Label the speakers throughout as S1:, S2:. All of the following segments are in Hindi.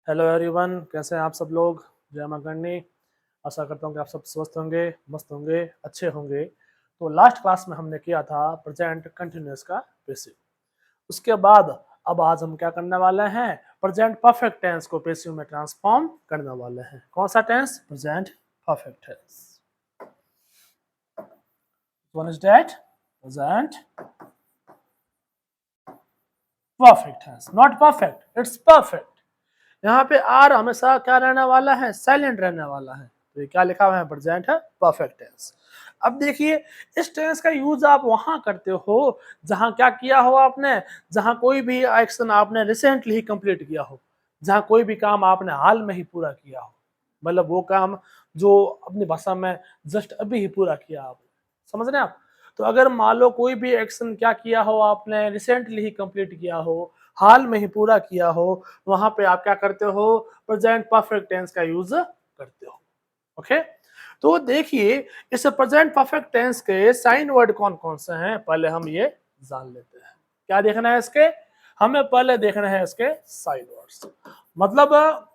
S1: हेलो एवरीवन, कैसे हैं आप सब लोग। जय मां करनी। आशा करता हूँ कि आप सब स्वस्थ होंगे, मस्त होंगे, अच्छे होंगे। तो लास्ट क्लास में हमने किया था प्रेजेंट कंटिन्यूअस का बेसिक। उसके बाद अब आज हम क्या करने वाले हैं, प्रेजेंट परफेक्ट टेंस को पेसिव में ट्रांसफॉर्म करने वाले हैं। कौन सा tense? Present perfect tense. One is that present perfect tense, not perfect, it's perfect. यहाँ पे आर हमेशा क्या रहने वाला है? साइलेंट रहने वाला है। तो ये क्या लिखा हुआ है? प्रेजेंट है परफेक्ट टेंस। अब देखिए, इस टेंस का यूज आप वहां करते हो जहां क्या किया हो आपने, जहां कोई भी एक्शन आपने रिसेंटली ही कंप्लीट किया हो, जहां कोई भी काम आपने हाल में ही पूरा किया हो। मतलब वो काम जो अपनी भाषा में जस्ट अभी ही पूरा किया आपने। समझ रहे हैं आप? तो अगर मान लो कोई भी एक्शन क्या किया हो आपने, रिसेंटली ही कंप्लीट किया हो, हाल में ही पूरा किया हो, वहां पे आप क्या करते हो? प्रेजेंट परफेक्ट टेंस का यूज करते हो। ओके, तो देखिए इस प्रेजेंट परफेक्ट टेंस के साइन वर्ड कौन कौन से हैं, पहले हम ये जान लेते हैं। क्या देखना है इसके? हमें पहले देखना है इसके साइन वर्ड्स। मतलब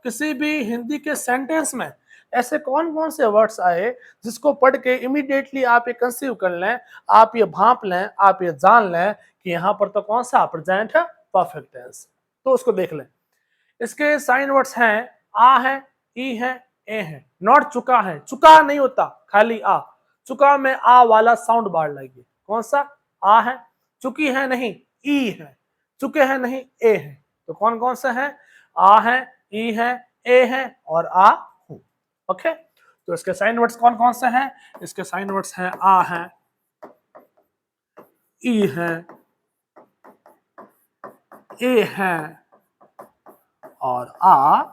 S1: किसी भी हिंदी के सेंटेंस में ऐसे कौन कौन से वर्ड्स आए जिसको पढ़ के इमीडिएटली आप ये कंसीव कर लें, आप ये भांप लें, आप ये जान लें कि यहाँ पर तो कौन सा प्रेजेंट है परफेक्ट टेंस। तो उसको देख लें। इसके साइन वर्ड्स हैं आ है, ई है, ए है। नॉट चुका है, चुका नहीं होता, खाली आ। चुका में आ वाला साउंड बाहर लाइए। कौन सा? आ है। चुकी है नहीं, ई है। चुके हैं नहीं, ए है। तो कौन कौन से हैं? आ है, ई है, ए है और आ हूं। ओके, तो इसके साइन वर्ड्स कौन कौन से हैं? इसके साइन वर्ड्स हैं आ है, ई है, ए है और आ।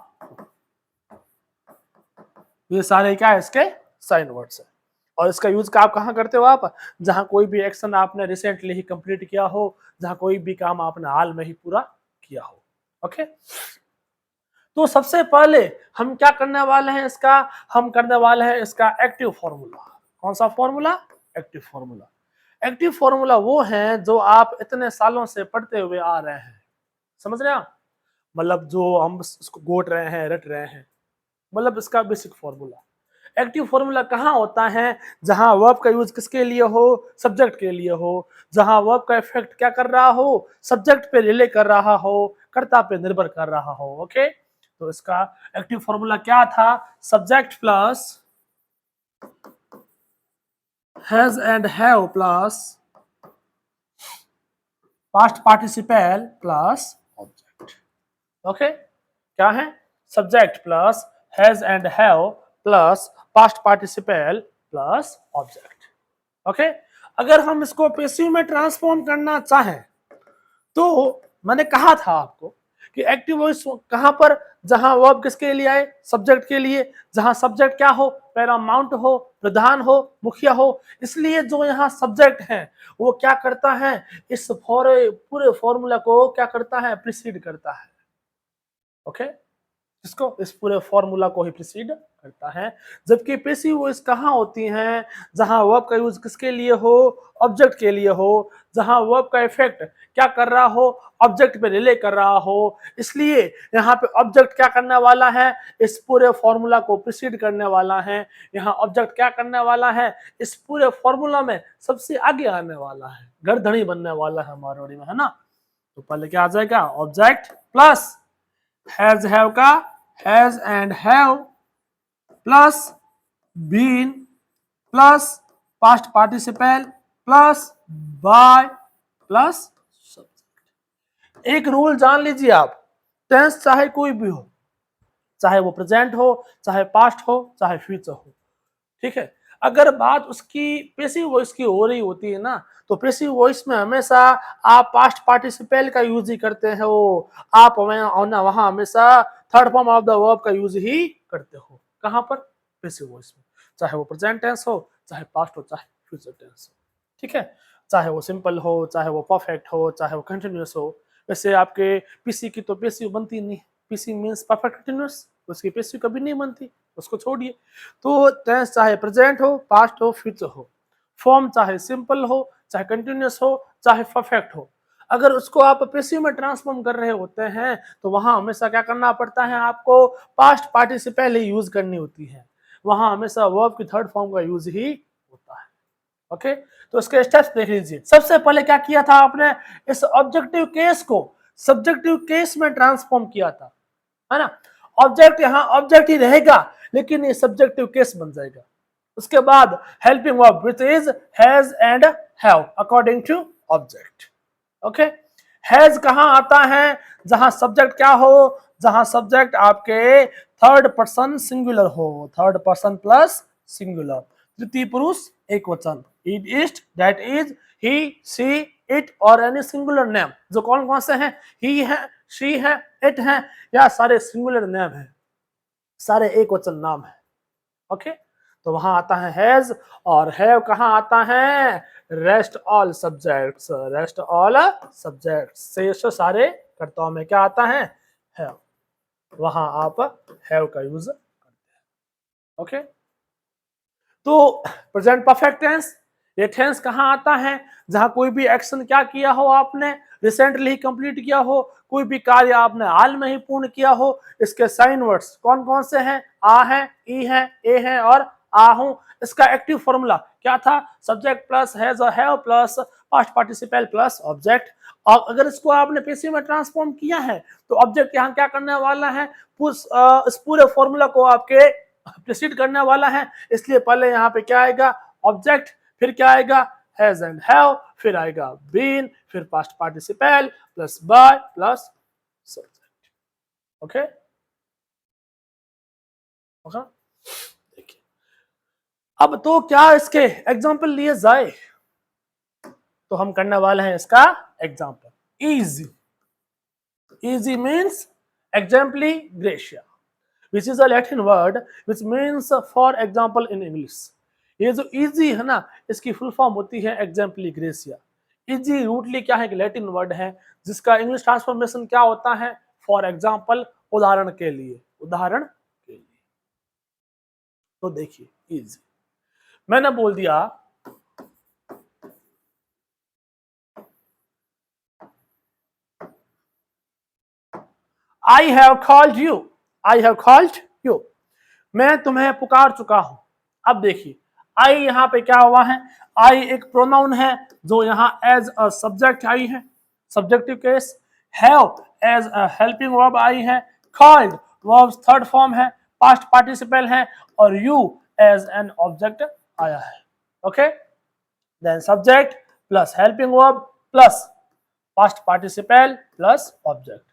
S1: ये सारे क्या है? इसके साइन वर्ड्स है। और इसका यूज का आप कहाँ करते हो? आप जहां कोई भी एक्शन आपने रिसेंटली ही कंप्लीट किया हो, जहां कोई भी काम आपने हाल में ही पूरा किया हो। ओके, तो सबसे पहले हम क्या करने वाले हैं इसका? हम करने वाले हैं इसका एक्टिव फॉर्मूला। कौन सा formula? Active formula. Active formula वो है जो आप इतने सालों से पढ़ते हुए आ रहे हैं। समझ रहे हैं आप? मतलब जो हम इसको गोट रहे हैं, रट रहे हैं, मतलब इसका बेसिक फॉर्मूला। एक्टिव फॉर्मूला कहाँ होता है? जहां वर्ब का यूज किसके लिए हो? सब्जेक्ट के लिए हो। जहां वर्ब का इफेक्ट क्या कर रहा हो? सब्जेक्ट पे रिले कर रहा हो, कर्ता पे निर्भर कर रहा हो। ओके, तो इसका एक्टिव फॉर्मूला क्या था? Subject plus has and have plus past participle plus object. Okay, क्या है? Subject plus has and have plus past participle plus object. Okay, अगर हम इसको पेसिव में ट्रांसफॉर्म करना चाहें तो मैंने कहा था आपको कि एक्टिव वॉइस कहां पर? जहां वर्ब किसके लिए आए? सब्जेक्ट के लिए। जहां सब्जेक्ट क्या हो? पैरामाउंट हो, प्रधान हो, मुखिया हो। इसलिए जो यहाँ सब्जेक्ट है वो क्या करता है? इस पूरे फॉर्मूला को क्या करता है? प्रिसीड करता है। ओके, इसको, इस पूरे फॉर्मूला को ही प्रिसीड करता है। जबकि पेसिव वॉइस कहाँ होती हैं? जहां वर्ब का यूज किसके लिए हो? ऑब्जेक्ट के लिए हो। जहां वर्ब का इफेक्ट क्या कर रहा हो? ऑब्जेक्ट पे रिले कर रहा हो। इसलिए यहाँ पे ऑब्जेक्ट क्या करने वाला है? इस पूरे फॉर्मूला को प्रिसीड करने वाला है। यहाँ ऑब्जेक्ट क्या करने वाला है? इस पूरे फॉर्मूला में सबसे आगे आने वाला है, गर्दनी बनने वाला है मारवाड़ी में, है ना। तो पहले क्या आ जाएगा? ऑब्जेक्ट प्लस हैज हैव का has and have plus been plus past participle plus by plus subject. एक रूल जान लीजिए आप, टेंस चाहे कोई भी हो, चाहे वो प्रेजेंट हो, चाहे पास्ट हो, चाहे फ्यूचर हो, ठीक है, अगर बात उसकी पेसिव वॉइस की हो रही होती है ना, तो पेसिव वॉइस में हमेशा आप पास्ट पार्टिसिपल का यूज ही करते हो। आप वहां हमेशा third form of the verb का यूज ही करते हो। कहां पर? पेसिव वॉइस में। चाहे वो प्रेजेंट टेंस हो, चाहे पास्ट हो, चाहे फ्यूचर टेंस हो। ठीक है, चाहे वो सिंपल हो, चाहे वो परफेक्ट हो, चाहे वो कंटिन्यूअस हो। वैसे आपके पीसी की तो पेसिव बनती नहीं। पीसी मींस परफेक्ट कंटिन्यूअस, उसकी पेसिव कभी नहीं बनती, उसको छोड़िए। तो टेंस चाहे प्रेजेंट हो, पास्ट हो, फ्यूचर हो, फॉर्म चाहे सिंपल हो, चाहे कंटिन्यूअस हो, चाहे परफेक्ट हो, अगर उसको आप पैसिव में ट्रांसफॉर्म कर रहे होते हैं तो वहां हमेशा क्या करना पड़ता है, आपको पास्ट पार्टिसिपल ही यूज करनी होती है, वहां हमेशा वर्ब की थर्ड फॉर्म का यूज ही होता है। ओके, तो इसके स्टेप्स देख लीजिए। सबसे पहले क्या किया था आपने, इस ऑब्जेक्टिव केस को सब्जेक्टिव केस में ट्रांसफॉर्म किया था, है ना। ऑब्जेक्ट यहाँ ऑब्जेक्ट ही रहेगा लेकिन ये सब्जेक्टिव केस बन जाएगा। उसके बाद helping verb which is has and have according to object. Okay, has कहां आता है, जहां सब्जेक्ट क्या हो, जहां सब्जेक्ट आपके थर्ड पर्सन सिंगुलर हो, थर्ड पर्सन प्लस सिंगुलर, तृतीय पुरुष एक वचन, it is, that is, he, she, it और एनी सिंगुलर नेम, जो कौन कौन से हैं, ही है, शी है, इट है, या सारे सिंगुलर नेम है, सारे एक वचन नाम है। ओके, तो वहां आता है हैज, और हैव कहां आता है, rest all subjects, rest all subjects, शेष सारे कर्ताओं में क्या आता है, हैव, वहां आप हैव का यूज करते हैं। ओके, तो प्रेजेंट परफेक्ट टेंस, ये टेंस कहां आता है, जहां कोई भी एक्शन क्या किया हो आपने, रिसेंटली ही कंप्लीट किया हो, कोई भी कार्य आपने हाल में ही पूर्ण किया हो। इसके साइन वर्ड्स कौन कौन से हैं, आ है, ई है, ए है और आ हूं। इसका एक्टिव फॉर्मूला क्या था, सब्जेक्ट प्लस हैज और have plus past participle plus object. और अगर इसको आपने पैसिव में ट्रांसफॉर्म किया है तो ऑब्जेक्ट यहाँ क्या करने वाला है, इस पूरे फॉर्मूला को आपके प्रिसीड करने वाला है। इसलिए पहले यहाँ पे क्या आएगा, ऑब्जेक्ट, फिर क्या आएगा, हैज एंड हैव, फिर आएगा बीन, फिर past participle plus by plus subject. Okay okay, देखिए अब तो क्या इसके एग्जांपल लिए जाए, तो हम करने वाले हैं इसका example. Easy, easy means एग्जाम्पली gratia, which is a Latin word which means for example in English। ये जो easy है ना, इसकी फुल फॉर्म होती है exempli gratia। easy रूटली क्या है, कि लैटिन वर्ड है जिसका इंग्लिश ट्रांसफॉर्मेशन क्या होता है, फॉर एग्जाम्पल, उदाहरण के लिए, उदाहरण के लिए। तो देखिए easy, मैंने बोल दिया I have called you, I have called you, मैं तुम्हें पुकार चुका हूं। अब देखिए आई यहां पे क्या हुआ है, आई एक प्रोनाउन है जो यहां एज अ सब्जेक्ट आई है, subjective case. Have as a helping verb आई है, कॉल्ड वर्ब थर्ड फॉर्म है, पास्ट पार्टिसिपल है, और यू एज एन ऑब्जेक्ट आया है। Okay, then subject plus helping verb plus past participle plus object.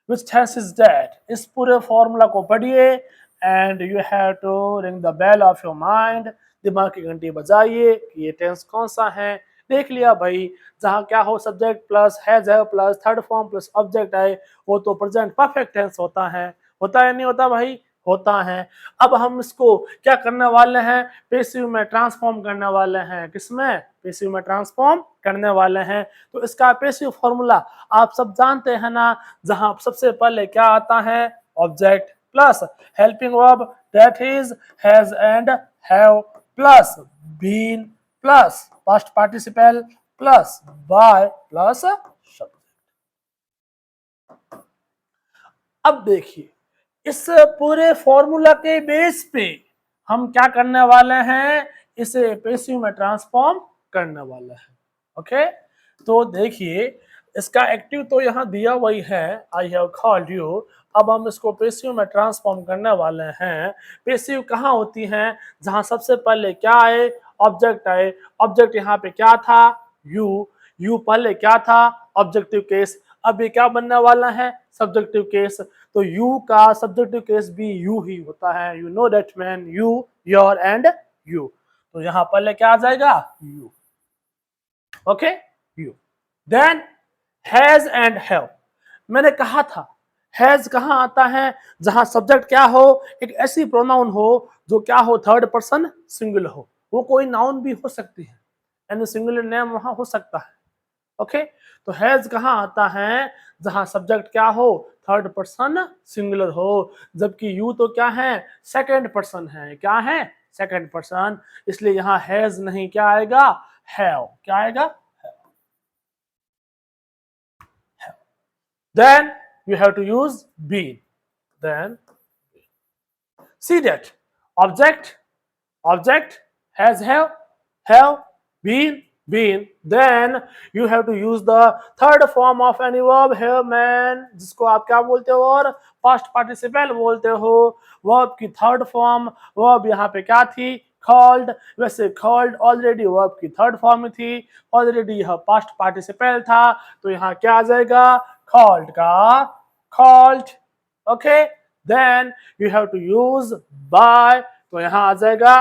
S1: Which tense is that? इस पूरे फॉर्मूला को पढ़िए and you have to ring the bell of your mind, दिमाग की घंटी बजाइए कि ये टेंस कौन सा है। देख लिया भाई, जहां क्या हो, subject plus has have plus third form plus object आए, वो तो प्रेजेंट परफेक्ट टेंस होता है नहीं होता भाई, होता है। अब हम इसको क्या करने वाले हैं, पैसिव में ट्रांसफॉर्म करने वाले हैं, किसमें, पैसिव में ट्रांसफॉर्म करने वाले हैं। तो इसका पैसिव फॉर्मूला आप सब जानते हैं ना, जहां सबसे पहले क्या आता है, object plus helping verb that is has and have plus been plus past participle plus by plus subject. अब देखिए इस पूरे फॉर्मूला के बेस पे हम क्या करने वाले हैं, इसे पैसिव में ट्रांसफॉर्म करने वाले हैं। ओके, तो देखिए इसका एक्टिव तो यहाँ दिया वही है, आई हैव कॉल्ड यू। अब हम इसको पैसिव में ट्रांसफॉर्म करने वाले हैं। पैसिव कहाँ होती हैं, जहां सबसे पहले क्या आए, ऑब्जेक्ट आए। ऑब्जेक्ट यहाँ पे क्या था, यू, यू पहले क्या था, ऑब्जेक्टिव केस। अब ये क्या बनने वाला है, सब्जेक्टिव केस। तो यू का सब्जेक्टिव केस भी यू ही होता है, you know that man, you, your and you. तो यहां पहले क्या आ जाएगा, you. Okay, you. Then has and have, मैंने कहा था हैज कहां आता है, जहां सब्जेक्ट क्या हो, एक ऐसी प्रोनाउन हो जो क्या हो, थर्ड पर्सन सिंगुलर हो। वो कोई नाउन भी हो सकती है, यानी सिंगुलर नेम वहां हो सकता है। ओके, तो हैज कहां आता है, जहां सब्जेक्ट क्या हो, थर्ड पर्सन सिंगुलर हो, जबकि यू तो क्या है, सेकंड पर्सन है। क्या है, सेकंड पर्सन, इसलिए यहां हैज नहीं, क्या आएगा, हैव। क्या आएगा, then you have to use been. Then see that object has have been, then you have to use the third form of any verb here man, जिसको आप क्या बोलते हो और past participle बोलते हो। verb की थर्ड फॉर्म, verb यहाँ पे क्या थी called, वैसे called ऑलरेडी verb की थर्ड फॉर्म में थी, ऑलरेडी यह past participle था, तो यहाँ क्या आ जाएगा called का called। Okay, then you have to use by, तो यहां आ जाएगा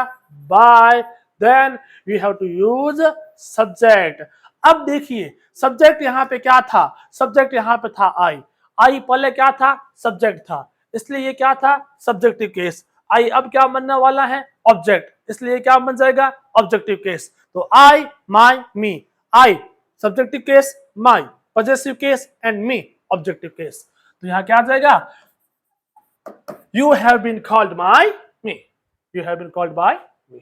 S1: by, then you have to use subject। अब देखिए सब्जेक्ट यहां पे क्या था, सब्जेक्ट यहां पे था आई पहले क्या था सब्जेक्ट था, इसलिए ये क्या था सब्जेक्टिव केस। आई अब क्या बनने वाला है ऑब्जेक्ट, इसलिए क्या बन जाएगा ऑब्जेक्टिव केस। तो I my me, I subjective case, my possessive case and me objective case. तो यहां क्या आ जाएगा You have been called by me. You have been called by me.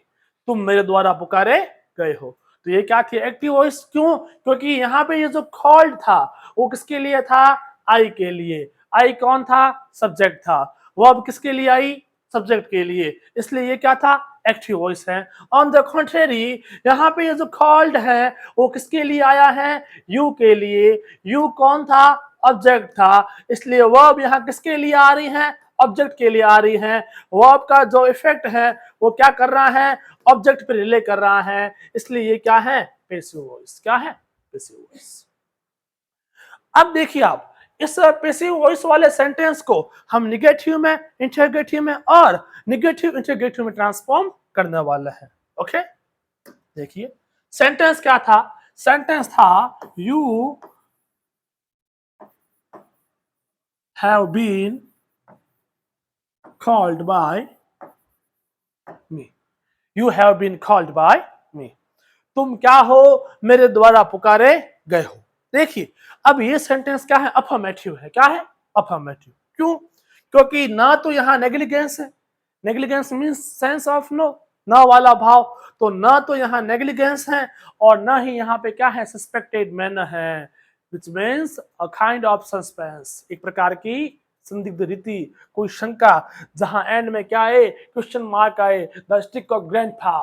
S1: तुम मेरे द्वारा पुकारे गए हो। तो ये क्या थी एक्टिव वॉइस, क्यों? क्योंकि यहाँ पे ये जो कॉल्ड था वो किसके लिए था आई के लिए। आई कौन था सब्जेक्ट था, वो अब किसके लिए आई सब्जेक्ट के लिए, इसलिए ये क्या था एक्टिव वॉइस है। ऑन द कॉन्ट्रेरी यहाँ पे ये जो कॉल्ड है वो किसके लिए आया है यू के लिए। यू कौन था ऑब्जेक्ट था, इसलिए वर्ब यहाँ किसके लिए आ रही है ऑब्जेक्ट के लिए आ रही है। वर्ब का जो इफेक्ट है वो क्या कर रहा है ऑब्जेक्ट पे रिले कर रहा है, इसलिए ये क्या है पैसिव वॉइस। क्या है पैसिव वॉइस। अब देखिए आप इस पैसिव वॉइस वाले सेंटेंस को हम निगेटिव में, इंटरोगेटिव में और निगेटिव इंटरोगेटिव में ट्रांसफॉर्म करने वाले हैं। ओके, देखिए सेंटेंस क्या था, सेंटेंस था you have been called by me. You have been called by me. तुम क्या हो मेरे द्वारा पुकारे गए हो। देखिए अब ये सेंटेंस क्या है अफर्मेटिव है। क्या है अफर्मेटिव, क्यों? क्योंकि ना तो यहाँ नेग्लिजेंस है, negligence means sense of no, ना वाला भाव, तो ना तो यहाँ नेग्लिजेंस है और ना ही यहाँ पे क्या है सस्पेक्टेड मैनर है, which means a kind of suspense, एक प्रकार की संदिग्ध रीति, कोई शंका, जहां एंड में क्या आए क्वेश्चन मार्क आए, द स्टिक ऑफ ग्रैंडपा,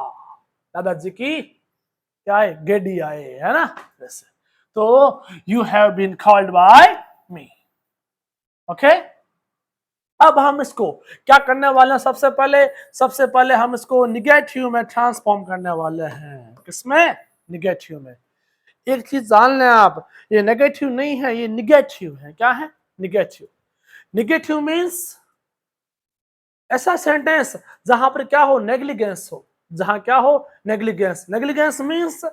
S1: दादाजी की क्या है गेडी आए, है ना वैसे। तो you have been called by me. Okay, अब हम इसको क्या करने वाले हैं सबसे पहले हम इसको निगेटिव में ट्रांसफॉर्म करने वाले हैं। किसमें निगेटिव में। एक चीज जान लें आप, ये नेगेटिव नहीं है ये निगेटिव है। क्या है निगेटिव। निगेटिव मीन्स ऐसा सेंटेंस जहां पर क्या हो नेग्लिजेंस हो, जहां क्या हो नेग्लिजेंस। नेग्लिजेंस मीन्स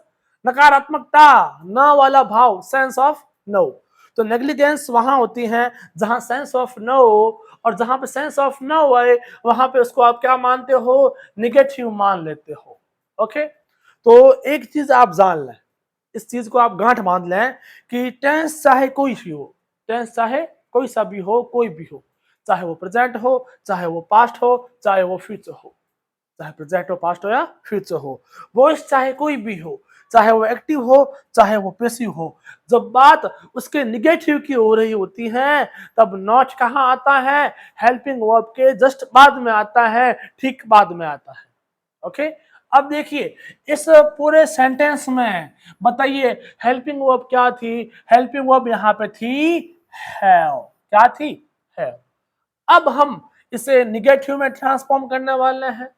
S1: नकारात्मकता, न वाला भाव, सेंस ऑफ नो। तो नेग्लिजेंस वहां होती है जहां सेंस ऑफ नो, और जहां पे सेंस ऑफ नो है वहां पे उसको आप क्या मानते हो निगेटिव मान लेते हो। ओके, तो एक चीज आप जान लें, इस चीज को आप गांठ बांध लें कि टेंस चाहे कोई भी हो, टेंस चाहे कोई सा भी हो, कोई भी हो, चाहे वो प्रेजेंट हो, चाहे वो पास्ट हो, चाहे वो फ्यूचर हो, चाहे प्रेजेंट हो, पास्ट हो या फ्यूचर हो, वॉइस चाहे कोई भी हो, चाहे वो एक्टिव हो, चाहे वो पैसिव हो, जब बात उसके निगेटिव की हो रही होती है तब नॉट कहाँ आता है हेल्पिंग वर्ब के जस्ट बाद में आता है, ठीक बाद में आता है। ओके, अब देखिए इस पूरे सेंटेंस में बताइए हेल्पिंग वर्ब क्या थी, हेल्पिंग वर्ब यहाँ पे थी हैव। क्या थी हैव। अब हम इसे निगेटिव में ट्रांसफॉर्म करने वाले हैं।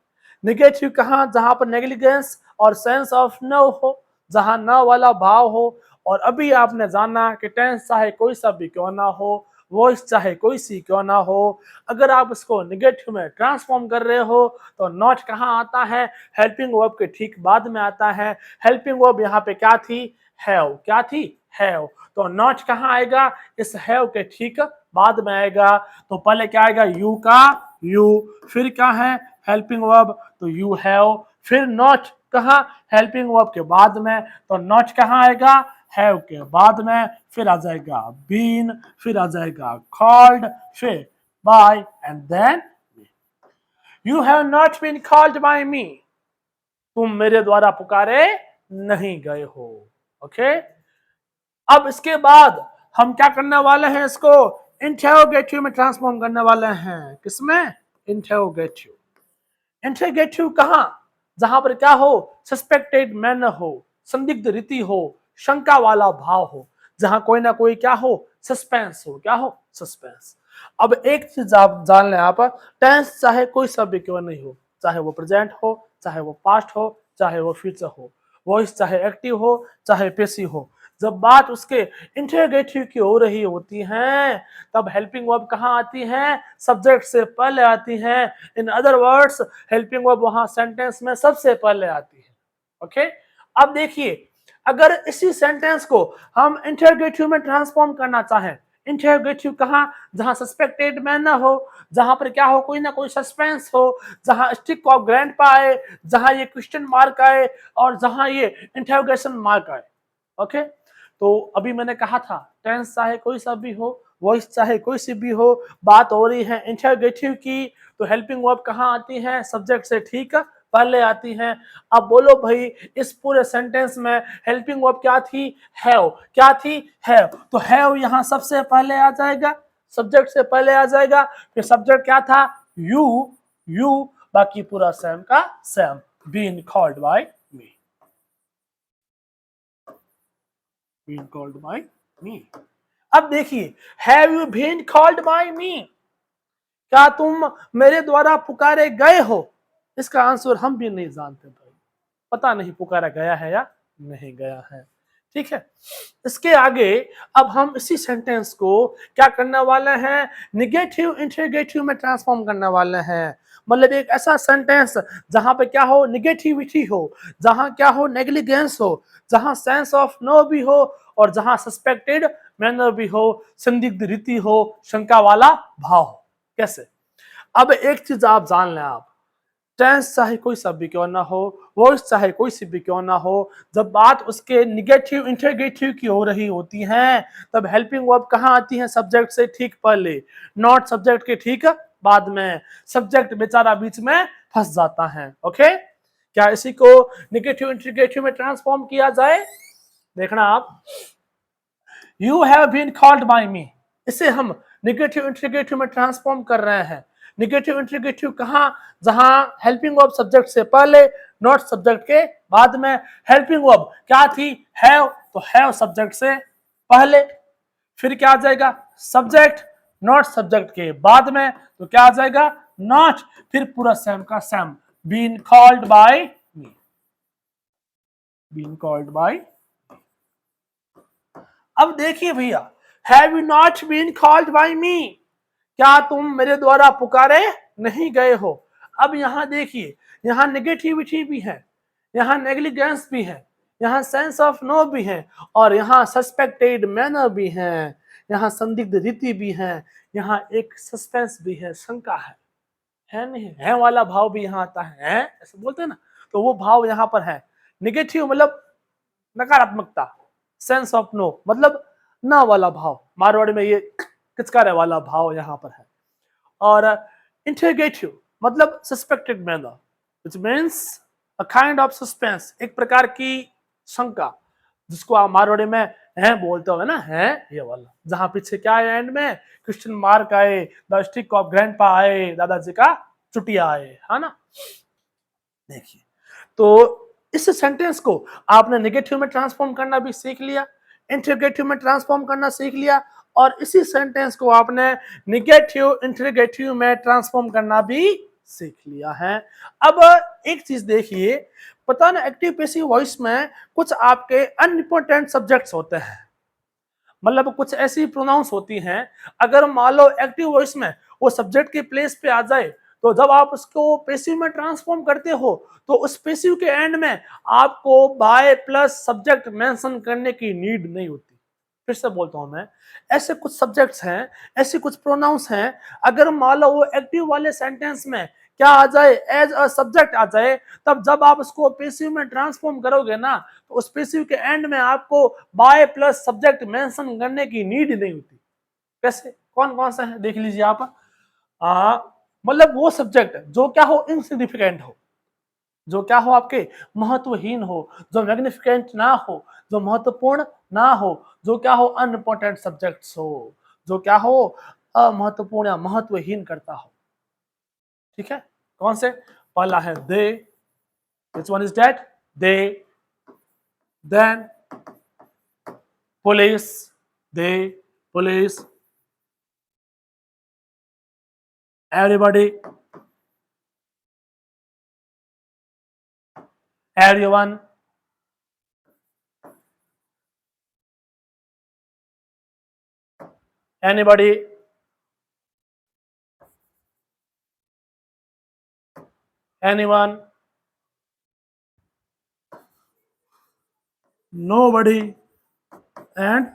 S1: निगेटिव कहाँ जहां पर नेग्लिजेंस और सेंस ऑफ नो हो, जहां न वाला भाव हो, और अभी आपने जाना कि टेंस चाहे कोई सा भी क्यों ना हो, वॉइस चाहे कोई सी क्यों ना हो, अगर आप इसको निगेटिव में ट्रांसफॉर्म कर रहे हो तो नॉट कहाँ आता है हेल्पिंग वर्ब के ठीक बाद में आता है। हेल्पिंग वर्ब यहाँ पे क्या थी हैव। क्या थी हैव। तो नॉट कहाँ आएगा इस हैव के ठीक बाद में आएगा। तो पहले क्या आएगा यू का यू, फिर क्या है हेल्पिंग वर्ब तो यू हैव, फिर नॉट कहाँ हेल्पिंग वर्ब के बाद में, तो नॉट कहाँ आएगा हैव के बाद में, फिर आ जाएगा बीन, फिर आ जाएगा कॉल्ड, फिर by and then you have not been called by me. तुम मेरे द्वारा पुकारे नहीं गए हो। ओके, अब इसके बाद हम क्या करने वाले हैं, इसको इंटरोगेटिव में ट्रांसफॉर्म करने वाले हैं। किसमें? इंटरोगेटिव। इंटरोगेटिव कहां? जहां पर क्या हो, सस्पेक्टेड मैनर हो, संदिग्ध रीति हो, शंका वाला भाव हो, जहां कोई ना कोई क्या हो, सस्पेंस हो। क्या हो? सस्पेंस। अब एक चीज आप जान लें, आप टेंस चाहे कोई सा भी क्यों नहीं हो, चाहे वो प्रेजेंट हो, चाहे वो पास्ट हो, चाहे वो फ्यूचर हो, वॉइस चाहे एक्टिव हो, चाहे पैसिव हो, जब बात उसके इंटरोगेटिव की हो रही होती है, तब हेल्पिंग वर्ब कहाँ आती है? सब्जेक्ट से पहले आती है। In other words, helping verb वहां सेंटेंस में सबसे पहले आती है। ओके, अब देखिए, अगर इसी सेंटेंस को हम इंटरोगेटिव में ट्रांसफॉर्म करना चाहें, इंटरोगेटिव कहां? जहां सस्पेक्टेड मैनर हो, जहां पर क्या हो, कोई ना कोई सस्पेंस हो, जहां स्टिक ऑफ ग्रैंडपा आए, जहां ये क्वेश्चन मार्क आए, और जहां ये इंटरोगेशन मार्क आए। ओके, तो अभी मैंने कहा था टेंस चाहे कोई सा भी हो, वॉइस चाहे कोई सी भी हो, बात हो रही है इंटरोगेटिव की, तो हेल्पिंग वर्ब कहाँ आती है? सब्जेक्ट से ठीक पहले आती हैं। अब बोलो भाई, इस पूरे सेंटेंस में हेल्पिंग वर्ब क्या थी? हैव। क्या थी? हैव। तो हैव यहां सबसे पहले आ जाएगा, सब्जेक्ट से पहले आ जाएगा। फिर सब्जेक्ट क्या था? यू। यू, बाकी पूरा सेम का same, been called by me, been called by me. अब देखिए, have you been called by me, क्या तुम मेरे द्वारा पुकारे गए हो? इसका आंसर हम भी नहीं जानते भाई, पता नहीं पुकारा गया है या नहीं गया है। ठीक है, इसके आगे अब हम इसी सेंटेंस को क्या करने वाले हैं? निगेटिव इंटरोगेटिव में ट्रांसफॉर्म करने वाले हैं। मतलब एक ऐसा सेंटेंस जहां पे क्या हो, निगेटिविटी हो, जहां क्या हो, नेग्लिजेंस हो, जहां सेंस ऑफ नो भी हो, और जहां सस्पेक्टेड मैनर भी हो, संदिग्ध रीति हो, शंका वाला भाव हो। कैसे? अब एक चीज आप जान लें, आप टेंस चाहे कोई सा भी क्यों ना हो, वॉइस चाहे कोई सी भी क्यों ना हो, जब बात उसके निगेटिव इंटरोगेटिव की हो रही होती है, तब हेल्पिंग वर्ब कहाँ आती है? सब्जेक्ट से ठीक पहले, नॉट सब्जेक्ट के ठीक बाद में। सब्जेक्ट बेचारा बीच में फंस जाता है। ओके, क्या इसी को निगेटिव इंटरोगेटिव में ट्रांसफॉर्म किया जाए? देखना आप, you have been called by me, इसे हम निगेटिव इंटरोगेटिव में ट्रांसफॉर्म कर रहे हैं। निगेटिव इंटरोगेटिव कहां? जहां हेल्पिंग वर्ब सब्जेक्ट से पहले, नॉट सब्जेक्ट के बाद में। हेल्पिंग वर्ब क्या थी? हैव, तो हैव सब्जेक्ट से पहले, फिर क्या आ जाएगा? सब्जेक्ट, नॉट सब्जेक्ट के बाद में, तो क्या आ जाएगा? नॉट, फिर पूरा सेम का same, been called by me, been called by. अब देखिए भैया, have you not been called by me, क्या तुम मेरे द्वारा पुकारे नहीं गए हो? अब यहां देखिए, यहां नेगेटिविटी भी है, यहां नेग्लिजेंस भी है, यहां सेंस ऑफ नो भी है, और यहां सस्पेक्टेड मैनर भी है, यहां संदिग्ध रीति भी है, यहां एक सस्पेंस भी है, शंका है नहीं है वाला भाव भी यहां आता है, ऐसे बोलते हैं ना, तो वो भाव यहां पर है। निगेटिव मतलब नकारात्मकता, सेंस ऑफ नो मतलब ना वाला भाव, मारवाड़ी में ये किचकारे वाला भाव यहां पर है। और इंटरोगेटिव मतलब suspected manner, which means a kind of suspense, एक प्रकार की शंका, जिसको आप मारवाड़ी में है बोलते हो ना, है ये वाला, जहां पीछे क्या है एंड में? क्वेश्चन मार्क आए, द स्टिक ऑफ ग्रैंडपा आए, दादाजी का चुटिया आए, है ना। देखिए, तो इस सेंटेंस को आपने नेगेटिव में ट्रांसफॉर्म करना भी सीख लिया, इंटरोगेटिव में ट्रांसफॉर्म करना सीख लिया, और इसी सेंटेंस को आपने निगेटिव इंटरोगेटिव में ट्रांसफॉर्म करना भी सीख लिया है। अब एक चीज देखिए, पता ना एक्टिव पैसिव वॉइस में कुछ आपके अनइम्पोर्टेंट सब्जेक्ट्स होते हैं, मतलब कुछ ऐसी प्रोनाउंस होती हैं, अगर मान लो एक्टिव वॉइस में वो सब्जेक्ट के प्लेस पे आ जाए, तो जब आप उसको पैसिव में ट्रांसफॉर्म करते हो, तो उस पैसिव के एंड में आपको बाय प्लस सब्जेक्ट मेंशन करने की नीड नहीं होती। फिर से बोलता हूं मैं, ऐसे कुछ सब्जेक्ट्स हैं, ऐसे कुछ प्रोनाउंस हैं, अगर मान लो वो एक्टिव वाले सेंटेंस में क्या आ जाए, एज अ सब्जेक्ट आ जाए, तब जब आप उसको पैसिव में ट्रांसफॉर्म करोगे ना, तो उस पैसिव के एंड में आपको बाय प्लस सब्जेक्ट मेंशन करने की नीड नहीं होती। कैसे? कौन कौन सा है देख लीजिए आप। मतलब वो सब्जेक्ट जो क्या हो, इनसिग्निफिकेंट हो, जो क्या हो, आपके महत्वहीन हो, जो मैग्निफिकेंट ना हो, जो महत्वपूर्ण ना हो, जो क्या हो, अनइम्पोर्टेंट सब्जेक्ट्स हो, जो क्या हो, अमहत्वपूर्ण या महत्वहीन करता हो। ठीक है, कौन से? पहला है दे, which one is that? They, then police, they, police, everybody, everyone, anybody, anyone, nobody, and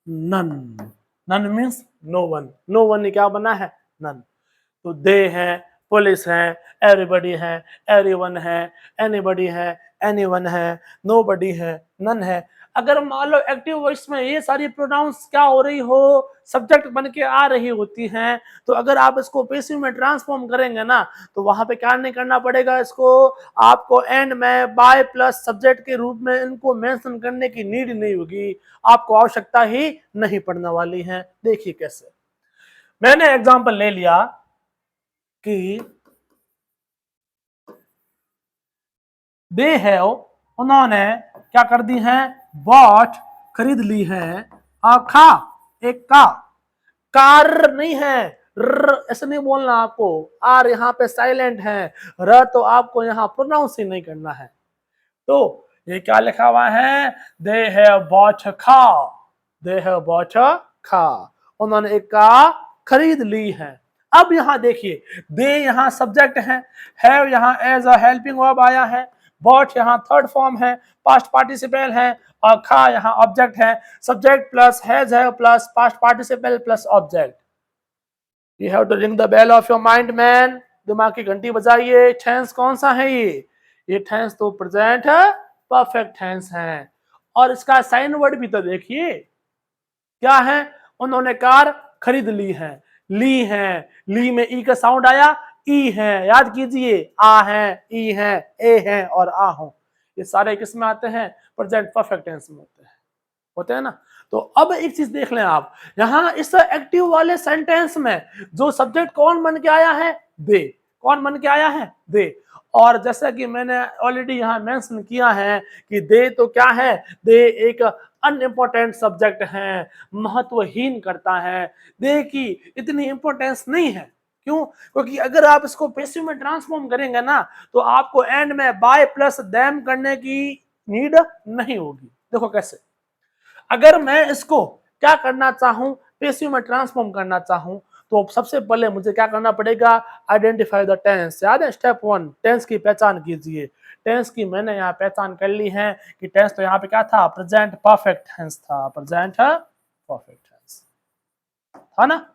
S1: none. None means no one. No one ने क्या बना है? None. तो दे है, पुलिस है, एवरीबडी है, एवरीवन है, एनीबडी है, एनीवन है, नोबडी है, नन है। अगर मान लो एक्टिव वॉइस में ये सारी प्रोनाउंस क्या हो रही हो, सब्जेक्ट बन के आ रही होती हैं, तो अगर आप इसको पैसिव में ट्रांसफॉर्म करेंगे ना, तो वहां पे क्या नहीं करना पड़ेगा, इसको आपको एंड में बाय प्लस सब्जेक्ट के रूप में इनको मेंशन करने की नीड नहीं होगी, आपको आवश्यकता ही नहीं पड़ने वाली है। देखिए कैसे, मैंने एग्जांपल ले लिया कि दे हैव, उन्होंने क्या कर दी है, बॉट, खरीद ली है, खा, एक का, कार नहीं है, ऐसे नहीं बोलना आपको, आर यहाँ पे साइलेंट है, र तो आपको यहाँ प्रोनाउंस ही नहीं करना है। तो ये क्या लिखा हुआ है, दे हैव बॉट खा, दे हैव बॉट खा, उन्होंने एक कार खरीद ली है। अब यहां देखिए, दे यहां सब्जेक्ट है, हैव यहां एज अ हेल्पिंग वर्ब आया है, बॉट यहां थर्ड फॉर्म है, पास्ट पार्टिसिपल है, और खा यहां ऑब्जेक्ट है। Subject plus has have plus past participle plus object. You have to ring the bell of your mind man, दिमाग की घंटी बजाइए। टेंस कौन सा है ये टेंस तो प्रेजेंट है, परफेक्ट टेंस है। और इसका साइन वर्ड भी तो देखिए क्या है, उन्होंने कार खरीद ली है, ली है, ली में ई का साउंड आया, ई है, याद कीजिए, आ है, ई है, ए है और आ हो, ये सारे किस में आते हैं, प्रेजेंट परफेक्ट टेंस में होते हैं ना। तो अब एक चीज देख लें आप, यहां इस एक्टिव वाले सेंटेंस में जो सब्जेक्ट कौन बन के आया है, दे, कौन बन के आया है, दे। और जैसा कि मैंने ऑलरेडी यहां मेंशन किया है कि दे तो क्या है, दे एक अनइम्पोर्टेंट सब्जेक्ट है, महत्वहीन करता है, दे की इतनी इंपॉर्टेंस नहीं है। क्यों? क्योंकि अगर आप इसको पैसिव में ट्रांसफॉर्म करेंगे ना, तो आपको एंड में बाय प्लस देम करने की नीड नहीं होगी। देखो कैसे, अगर मैं इसको क्या करना चाहूं, पैसिव में ट्रांसफॉर्म करना चाहूं, तो सबसे पहले मुझे क्या करना पड़ेगा, आइडेंटिफाई द टेंस। याद है स्टेप 1, टेंस की पहचान कीजिए। टेंस की मैंने यहाँ पहचान कर ली है कि टेंस तो यहाँ पे क्या था, प्रेजेंट परफेक्ट टेंस था, प्रेजेंट परफेक्ट टेंस था ना।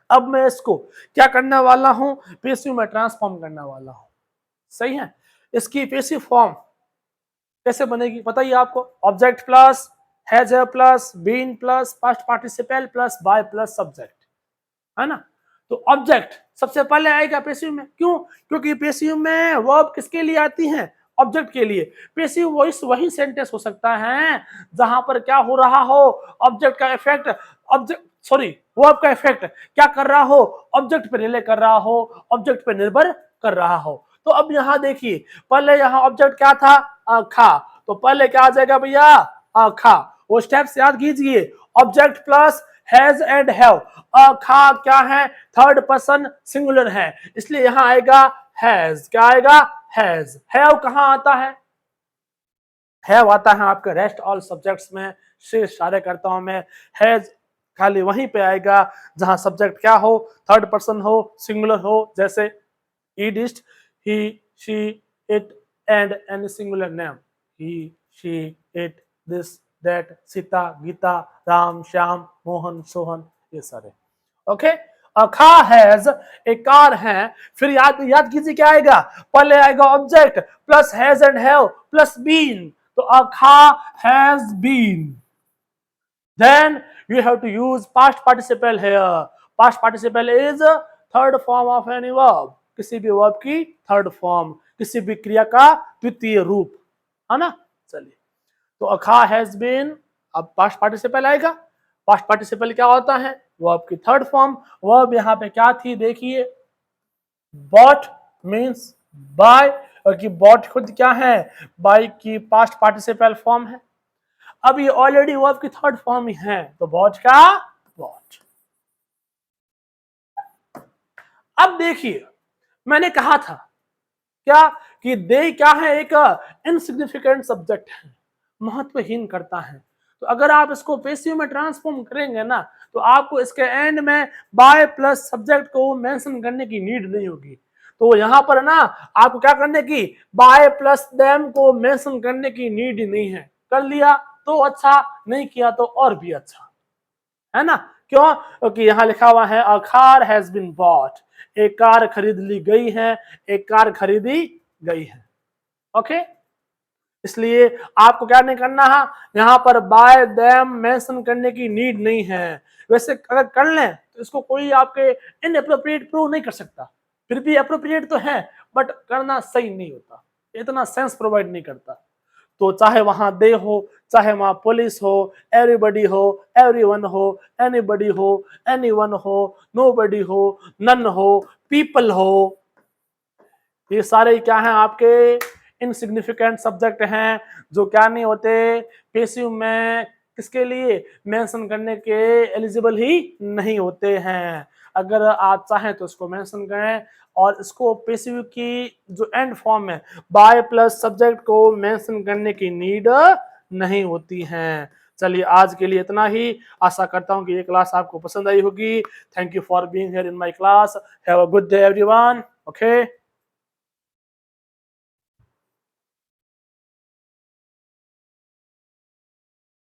S1: अब मैं इसको क्या करने वाला हूं, पैसिव में ट्रांसफॉर्म करने वाला हूं। सही है, इसकी पैसिव फॉर्म कैसे बनेगी बताइए आपको, ऑब्जेक्ट प्लस हैज है plus been plus past participle plus by plus subject, है ना। तो ऑब्जेक्ट सबसे पहले आएगा पैसिव में, क्यों? क्योंकि पैसिव में वर्ब किसके लिए आती है, ऑब्जेक्ट के लिए। पैसिव वॉइस वही सेंटेंस हो सकता है जहां पर क्या हो रहा हो, ऑब्जेक्ट का इफेक्ट, ऑब्जेक्ट सॉरी वर्ब का इफेक्ट क्या कर रहा हो, ऑब्जेक्ट पे रिले कर रहा हो, ऑब्जेक्ट पे निर्भर कर रहा हो। तो अब यहां देखिए, पहले यहां ऑब्जेक्ट क्या था, खा, तो पहले क्या आ जाएगा भैया, खा। वो स्टेप्स याद कीजिए, object plus has and have, खा क्या है, थर्ड पर्सन सिंगुलर है, इसलिए यहां आएगा हैज। क्या आएगा, हैज। हैव कहां आता है, हैव आता है आपके रेस्ट ऑल सब्जेक्ट्स में, शेष सारे कर्ताओं में। हैज खाली वहीं पे आएगा जहां सब्जेक्ट क्या हो, थर्ड पर्सन हो, सिंगुलर हो, जैसे ही डिस्ट, he, she, it and any singular name, he, she, it, this, that, Sita, Gita, Ram, Shyam, Mohan, Sohan, ये सारे। ओके, खा हैज, एक कार है, फिर याद याद कीजिए क्या आएगा, पहले आएगा object plus has and have plus been, तो खा has been. Then you have to use past participle here. Past participle is third form of any verb. किसी भी वर्ब की थर्ड फॉर्म, किसी भी क्रिया का द्वितीय रूप, है ना। चलिए, तो अ car has been, अब पास्ट पार्टिसिपल आएगा। पास्ट पार्टिसिपल क्या होता है? वर्ब की थर्ड फॉर्म। वर्ब यहाँ पे क्या थी देखिए, बॉट मीन्स बाय, और कि बॉट खुद क्या है? बाय की पास्ट पार्टिसिपल फॉर्म है। अब ये ऑलरेडी वर्ब की थर्ड फॉर्म ही है, तो बॉट का बॉट। अब देखिए, मैंने कहा था क्या कि दे क्या है? एक इनसिग्निफिकेंट सब्जेक्ट है, महत्वहीन करता है। तो अगर आप इसको पेसिव में ट्रांसफॉर्म करेंगे ना, तो आपको इसके एंड में बाय प्लस सब्जेक्ट को मेंशन करने की नीड नहीं होगी। तो यहां पर ना आपको क्या करने की, बाय प्लस देम को मेंशन करने की नीड ही नहीं है। कर लिया तो अच्छा, नहीं किया तो और भी अच्छा, है ना? क्यों? क्योंकि यहाँ लिखा हुआ है a car has been bought, एक कार खरीद ली गई है, एक कार खरीदी गई है। ओके, इसलिए आपको क्या नहीं करना है, यहाँ पर बाय देम मेंशन करने की नीड नहीं है। वैसे अगर कर लें तो इसको कोई आपके इनएप्रोप्रिएट प्रूव नहीं कर सकता, फिर भी अप्रोप्रिएट तो है, बट करना सही नहीं होता, इतना सेंस प्रोवाइड नहीं करता। तो चाहे वहां दे हो, चाहे वहां पुलिस हो, एवरीबडी हो, एवरीवन हो, एनीबडी हो, एनीवन हो, नोबडी हो, नन हो, पीपल हो, ये सारे क्या हैं? आपके इनसिग्निफिकेंट सब्जेक्ट हैं, जो क्या नहीं होते, पेसिव में किसके लिए मेंशन करने के एलिजिबल ही नहीं होते हैं। अगर आप चाहें तो इसको मेंशन करें, और इसको पेसिव की जो एंड फॉर्म है, बाय प्लस सब्जेक्ट को मेंशन करने की नीड नहीं होती है। चलिए आज के लिए इतना ही। आशा करता हूं कि ये क्लास आपको पसंद आई होगी। Thank you for being here in my class. Have a good day everyone. Okay.